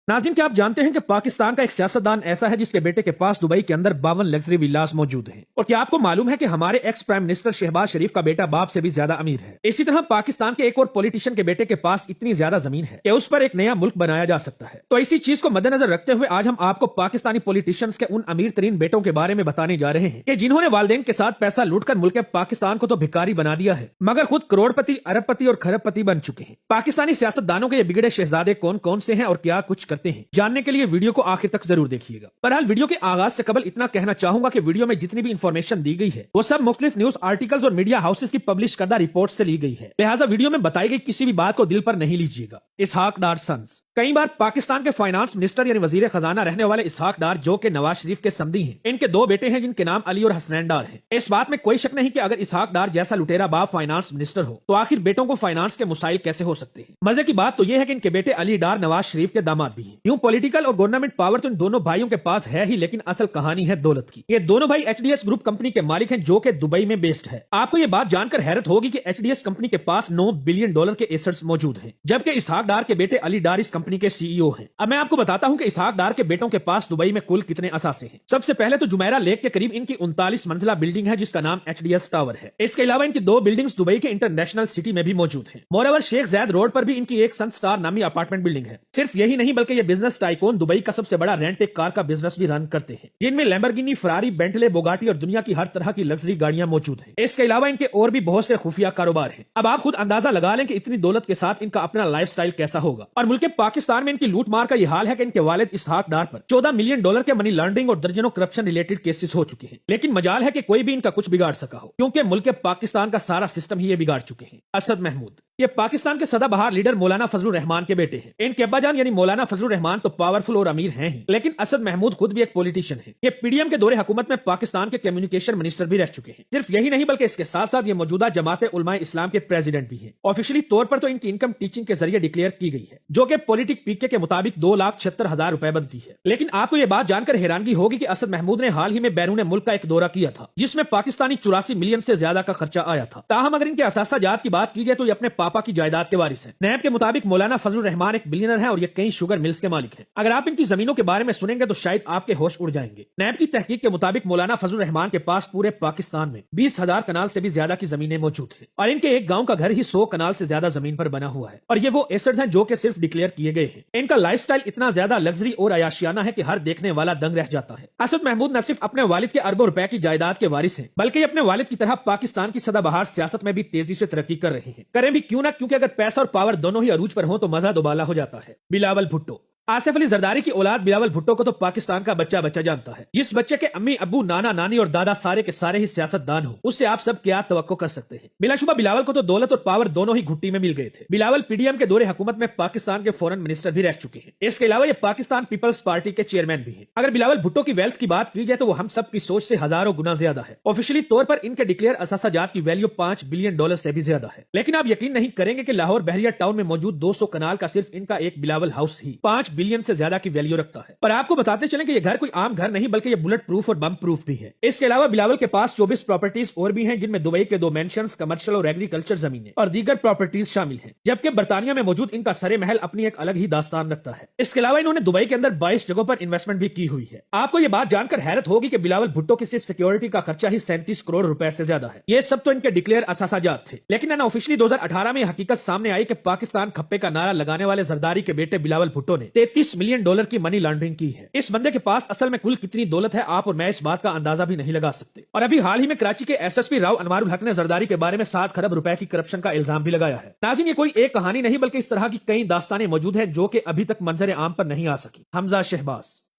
नाज़रीन, क्या आप जानते हैं कि पाकिस्तान का एक सियासतदान ऐसा है जिसके बेटे के पास दुबई के अंदर 52 लग्जरी विलास मौजूद हैं? और क्या आपको मालूम है कि हमारे एक्स प्राइम मिनिस्टर शहबाज शरीफ का बेटा बाप से भी ज्यादा अमीर है? इसी तरह पाकिस्तान के एक और पॉलिटिशियन के बेटे के पास इतनी ज्यादा जमीन है कि उस पर एक नया मुल्क बनाया जा सकता है। तो इसी चीज को मद्देनजर रखते हुए आज हम आपको पाकिस्तानी पॉलिटिशियंस के उन अमीर तरीन बेटों के बारे में बताने जा रहे हैं कि जिन्होंने वालिदैन के साथ पैसा लूटकर मुल्क पाकिस्तान को तो भिखारी बना दिया है, मगर खुद करोड़पति, अरबपति और खरबपति बन चुके हैं। पाकिस्तानी सियासतदानों के ये बिगड़े शहजादे कौन कौन से हैं और क्या कुछ करते हैं, जानने के लिए वीडियो को आखिर तक जरूर देखिएगा। बहरहाल वीडियो के आगाज से कबल इतना कहना चाहूंगा कि वीडियो में जितनी भी इंफॉर्मेशन दी गई है वो सब मुख्तलिफ न्यूज आर्टिकल्स और मीडिया हाउसेस की पब्लिश करदा रिपोर्ट से ली गई है, लिहाजा वीडियो में बताई गई किसी भी बात को दिल पर नहीं लीजिएगा। इसहाक डार सन्स कई बार पाकिस्तान के फाइनेंस मिनिस्टर यानी वजीर खजाना रहने वाले इसहाक डार, जो कि नवाज शरीफ के समधी हैं, इनके दो बेटे हैं जिनके नाम अली और हसनैन डार हैं। इस बात में कोई शक नहीं कि अगर इसहाक डार जैसा लुटेरा बाप फाइनेंस मिनिस्टर हो तो आखिर बेटों को फाइनेंस के मुसाइल कैसे हो सकते हैं। मजे की बात तो यह है कि इनके बेटे अली डार नवाज शरीफ के दामाद भी हैं। यूं पॉलिटिकल और गवर्नमेंट पावर तो इन दोनों भाइयों के पास है ही, लेकिन असल कहानी है दौलत की। ये दोनों भाई एचडीएस ग्रुप कंपनी के मालिक हैं जो कि दुबई में बेस्ड है। आपको ये बात जानकर हैरत होगी कि एचडीएस कंपनी के पास $9 बिलियन के एसेट्स मौजूद हैं, जबकि इसहाक डार के बेटे अली डार इस कंपनी के सीईओ हैं। अब मैं आपको बताता हूं कि इसहाक डार के बेटों के पास दुबई में कुल कितने असासे हैं। सबसे पहले तो जुमैरा लेक के करीब इनकी 39 मंजिला बिल्डिंग है जिसका नाम एचडीएस टावर है। इसके अलावा इनकी 2 बिल्डिंग्स दुबई के इंटरनेशनल सिटी में भी मौजूद हैं। मोरेओवर शेख ज़ायद रोड पर भी इनकी एक सन स्टार नामी अपार्टमेंट बिल्डिंग है। सिर्फ यही नहीं बल्कि ये बिजनेस टाइकून दुबई का सबसे बड़ा रेंट एक कार का बिजनेस भी रन करते हैं, जिनमें लैम्बोर्गिनी, फरारी, बेंटले, बोगाटी और दुनिया की हर तरह की लग्जरी गाड़ियां मौजूद हैं। इसके अलावा इनके और भी बहुत से खुफिया कारोबार हैं। अब आप खुद अंदाजा लगा लें कि इतनी दौलत के साथ इनका अपना लाइफस्टाइल कैसा होगा। और मुल्क पाकिस्तान में इनकी लूट मार का यह हाल है कि इनके वालिद इसहाक डार पर $14 मिलियन के मनी लॉन्ड्रिंग और दर्जनों करप्शन रिलेटेड केसेस हो चुके हैं, लेकिन मजाल है कि कोई भी इनका कुछ बिगाड़ सका हो, क्योंकि मुल्क पाकिस्तान का सारा सिस्टम ही ये बिगाड़ चुके हैं। असद महमूद ये पाकिस्तान के सदाबहार लीडर मौलाना फजलुर रहमान के बेटे हैं। इनके अब्बाजान यानी मौलाना फजलुर रहमान तो पावरफुल और अमीर हैं ही, लेकिन असद महमूद खुद भी एक पॉलिटिशियन है। ये पीडीएम के दौरे हुकूमत में पाकिस्तान के कम्युनिकेशन मिनिस्टर भी रह चुके हैं। सिर्फ यही नहीं बल्कि इसके साथ साथ ये मौजूदा जमात उलमाए इस्लाम के प्रेसिडेंट भी हैं। ऑफिशियली तौर पर तो इनकी इनकम टीचिंग के जरिए डिक्लेयर की गई है, जो कि पॉलिटिक पीके के मुताबिक 2,76,000 रुपए बनती है। लेकिन आपको ये बात जानकर हैरानगी होगी कि असद महमूद ने हाल ही में बैरून मुल्क का एक दौरा किया था, जिसमें पाकिस्तानी 84 मिलियन से ज्यादा का खर्चा आया था। ताहम अगर इनके असासा जात की बात की जाए तो ये अपने पापा की जायदाद के वारिस हैं। नैब के मुताबिक मौलाना फजलुर रहमान एक बिलियनर है और ये कई शुगर मिल्स के मालिक हैं। अगर आप इनकी जमीनों के बारे में सुनेंगे तो शायद आपके होश उड़ जाएंगे। नैब की तहकीक के मुताबिक मौलाना फजलुर रहमान के पास पूरे पाकिस्तान में 20,000 कनाल से भी ज्यादा की जमीनें मौजूद है और इनके एक गांव का घर ही 100 कनाल से ज्यादा जमीन पर बना हुआ है। और ये वो एसेट्स हैं जो कि सिर्फ डिक्लेयर किए गए हैं। इनका लाइफस्टाइल इतना ज्यादा लग्जरी और अयाशियाना है कि हर देखने वाला दंग रह जाता है। असद महमूद न सिर्फ अपने वालिद के अरबों रुपए की जायदाद के वारिस हैं, बल्कि अपने वालिद की तरह पाकिस्तान की सदाबहार सियासत में भी तेजी से तरक्की कर रहे हैं। करें भी क्यों ना, क्योंकि अगर पैसा और पावर दोनों ही अरूज पर हो तो मजा दोबाला हो जाता है। बिलावल भुट्टो आसिफ अली जरदारी की औलाद बिलावल भुट्टो को तो पाकिस्तान का बच्चा बच्चा जानता है। जिस बच्चे के अम्मी, अब्बू, नाना, नानी और दादा सारे के सारे ही सियासतदान हो, उससे आप सब क्या तवक्को कर सकते हैं। बिलाशुबा बिलावल को तो दौलत और पावर दोनों ही घुट्टी में मिल गए थे। बिलावल पीडीएम के दौरे हुकूमत में पाकिस्तान के फॉरेन मिनिस्टर भी रह चुके हैं। इसके अलावा ये पाकिस्तान पीपल्स पार्टी के चेयरमैन भी हैं। अगर बिलावल भुट्टो की वेल्थ की बात की जाए तो वो हम सब की सोच से हजारों गुना ज्यादा है। ऑफिशियली तौर पर इनके डिक्लेयर असासा जात की वैल्यू $5 बिलियन से भी ज्यादा है। लेकिन आप यकीन नहीं करेंगे कि लाहौर बहरिया टाउन में मौजूद 200 कनाल का सिर्फ इनका एक बिलावल हाउस ही $5 बिलियन से ज्यादा की वैल्यू रखता है। पर आपको बताते चलें कि ये घर कोई आम घर नहीं बल्कि ये बुलेट प्रूफ और बम प्रूफ भी है। इसके अलावा बिलावल के पास 24 प्रॉपर्टीज और भी हैं, जिनमें दुबई के 2 मेंशंस, कमर्शियल और एग्रीकल्चर जमीनें और दीगर प्रॉपर्टीज शामिल हैं। जबकि बर्तानिया में मौजूद इनका सरे महल अपनी एक अलग ही दास्तान रखता है। इसके अलावा इन्होंने दुबई के अंदर 22 जगहों पर इन्वेस्टमेंट भी की हुई है। आपको ये बात जानकर हैरत होगी कि बिलावल भुट्टो की सिर्फ सिक्योरिटी का खर्चा ही 37 करोड़ रुपए से ज्यादा है। ये सब तो इनके डिक्लेयर असासाजात थे, लेकिन अनऑफिशियली 2018 में हकीकत सामने आई कि पाकिस्तान खप्पे का नारा लगाने वाले जरदारी के बेटे बिलावल भुट्टो ने $33 मिलियन की मनी लॉन्ड्रिंग की है। इस बंदे के पास असल में कुल कितनी दौलत है आप और मैं इस बात का अंदाजा भी नहीं लगा सकते। और अभी हाल ही में कराची के एसएसपी राव अनवारुल हक ने जरदारी के बारे में 7 खरब रुपए की करप्शन का इल्जाम भी लगाया है। नाज़रीन, ये कोई एक कहानी नहीं बल्कि इस तरह की कई दास्तानें मौजूद है जो कि अभी तक मंजर आम पर नहीं आ सकी।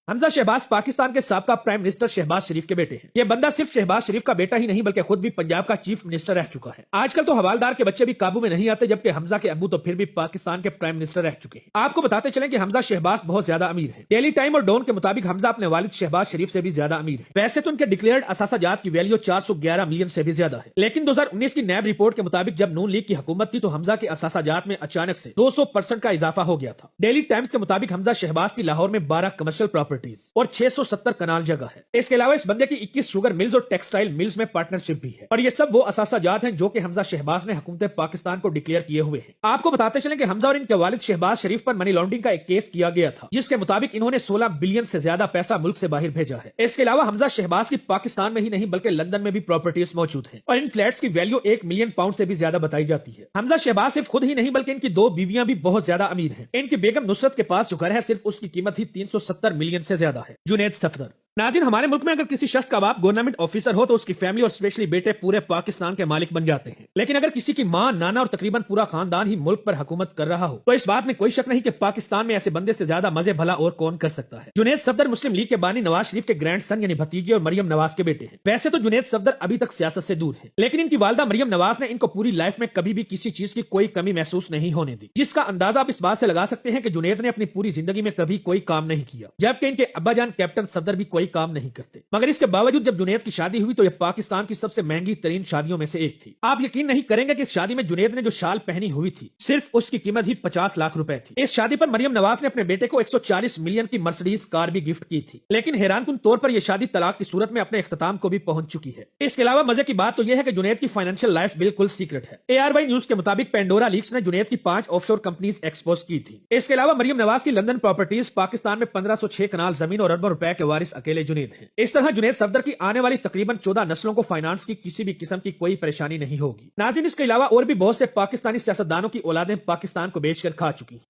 हमजा शहबाज पाकिस्तान के साबका प्राइम मिनिस्टर शहबाज शरीफ के बेटे हैं। ये बंदा सिर्फ शहबाज शरीफ का बेटा ही नहीं बल्कि खुद भी पंजाब का चीफ मिनिस्टर रह चुका है। आजकल तो हवालदार के बच्चे भी काबू में नहीं आते, जबकि हमजा के अब्बू तो फिर भी पाकिस्तान के प्राइम मिनिस्टर रह चुके हैं। आपको बताते चलें कि हमजा शहबाज बहुत ज्यादा अमीर है। डेली टाइम और डॉन के मुताबिक हमजा अपने वालिद शहबाज शरीफ से भी ज्यादा अमीर है। वैसे तो उनके डिक्लेयर्ड असासा जात की वैल्यू 411 मिलियन से भी ज्यादा है, लेकिन 2019 की नैब रिपोर्ट के मुताबिक जब नून लीग की हुकूमत थी तो हमजा के असासा जात में अचानक से 200% का इजाफा हो गया था। डेली टाइम्स के मुताबिक हमजा शहबाज की लाहौर में 12 कमर्शियल प्रॉपर्टी प्रॉपर्टीज और 670 कनाल जगह है। इसके अलावा इस बंदे की 21 शुगर मिल्स और टेक्सटाइल मिल्स में पार्टनरशिप भी है और ये सब वो असासा जात हैं जो कि हमजा शहबाज ने हुकूमत पाकिस्तान को डिक्लेयर किए हुए हैं। आपको बताते चलें कि हमजा और इनके वालिद शहबाज शरीफ पर मनी लॉन्ड्रिंग का एक केस किया गया था, जिसके मुताबिक इन्होंने 16 बिलियन से ज्यादा पैसा मुल्क से बाहर भेजा है। इसके अलावा हमजा शहबाज की पाकिस्तान में ही नहीं बल्कि लंदन में भी प्रॉपर्टीज मौजूद हैं और इन फ्लैट्स की वैल्यू 1 मिलियन पाउंड से भी ज्यादा बताई जाती है। हमजा शहबाज सिर्फ खुद ही नहीं बल्कि इनकी 2 बीवियां भी बहुत ज्यादा अमीर हैं। इनकी बेगम नुसरत के पास जो घर है सिर्फ उसकी कीमत ही 370 मिलियन से ज्यादा है। जुनैद सफदर। नाज़रीन, हमारे मुल्क में अगर किसी शख्स का बाप गवर्नमेंट ऑफिसर हो तो उसकी फैमिली और स्पेशली बेटे पूरे पाकिस्तान के मालिक बन जाते हैं, लेकिन अगर किसी की मां, नाना और तकरीबन पूरा खानदान ही मुल्क पर हुकूमत कर रहा हो तो इस बात में कोई शक नहीं कि पाकिस्तान में ऐसे बंदे से ज्यादा मजे भला और कौन कर सकता है। जुनैद सफदर मुस्लिम लीग के बानी नवाज शरीफ के ग्रैंड सन यानी भतीजे और मरियम नवाज के बेटे हैं। वैसे तो जुनैद सफदर अभी तक सियासत से दूर है, लेकिन इनकी वालदा मरियम नवाज ने इनको पूरी लाइफ में कभी भी किसी चीज की कोई कमी महसूस नहीं होने दी, जिसका अंदाजा आप इस बात से लगा सकते हैं कि जुनैद ने अपनी पूरी जिंदगी में कभी कोई काम नहीं किया, जबकि इनके अब्बाजान कैप्टन सफदर भी कोई काम नहीं करते। मगर इसके बावजूद जब जुनैद की शादी हुई तो यह पाकिस्तान की सबसे महंगी तरीन शादियों में से एक थी। आप यकीन नहीं करेंगे कि इस शादी में जुनैद ने जो शाल पहनी हुई थी सिर्फ उसकी कीमत ही 50 लाख रुपए थी। इस शादी पर मरियम नवाज ने अपने बेटे को 140 मिलियन की मर्सिडीज कार भी गिफ्ट की थी, लेकिन हैरानकुन तौर पर यह शादी तलाक की सूरत में अपने इख्तिताम को भी पहुंच चुकी है। इसके अलावा मजे की बात तो यह है कि जुनैद की फाइनेंशियल लाइफ बिल्कुल सीक्रेट है। ARY न्यूज के मुताबिक पेंडोरा लीक्स ने जुनैद की 5 ऑफशोर कंपनीज एक्सपोज की थी। इसके अलावा मरियम नवाज की लंदन प्रॉपर्टीज पाकिस्तान में 1506 कनाल जमीन और अरबों रुपए के वारिस अकेले जुनैद हैं। इस तरह जुनैद सफदर की आने वाली तकरीबन 14 नस्लों को फाइनेंस की किसी भी किस्म की कोई परेशानी नहीं होगी। नाज़रीन, इसके अलावा और भी बहुत से पाकिस्तानी सियासतदानों की औलादें पाकिस्तान को बेचकर खा चुकी हैं।